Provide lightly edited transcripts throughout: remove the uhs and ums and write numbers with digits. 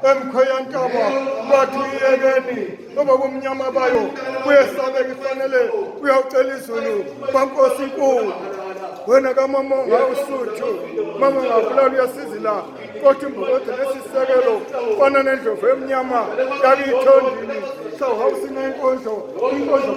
emkhoyantaba bathi uyekeni ngoba kumnyama bayo kuyesabeka ifanele uyawucela izulu kwankosi inkulu wena kamama ngawusuthu mama ngabulala uyasizila kodwa imbokodo lesisekelo fana nendlovu emnyama yakuyithondini sawuhawusina inkondlo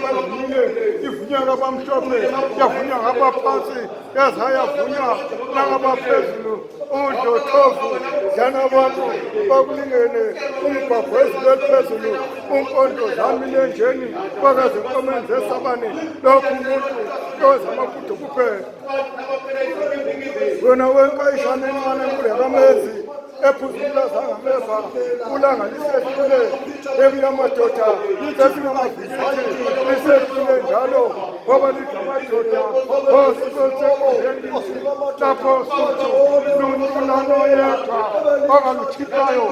banginile ivunywa ngabamhlophe yavunywa ngabaphansi yaze yavunywa nangabaphezulu udlothovu dlana abantu bakulingene umbhabho wezulu eliphezulu unkondlo zami lenjeni bakaze komeni zesabane lokhu umuntu yoza amafudo kuphela wena wenkayishane encane kulekamezi ephuzula zangameva ulanga lisehlule ebuyamadoda sesingamavisithi lisehlule njalo ngoba lidamadoda osikosekuzeni lapho suthi luntunano yedwa angaluthiphayo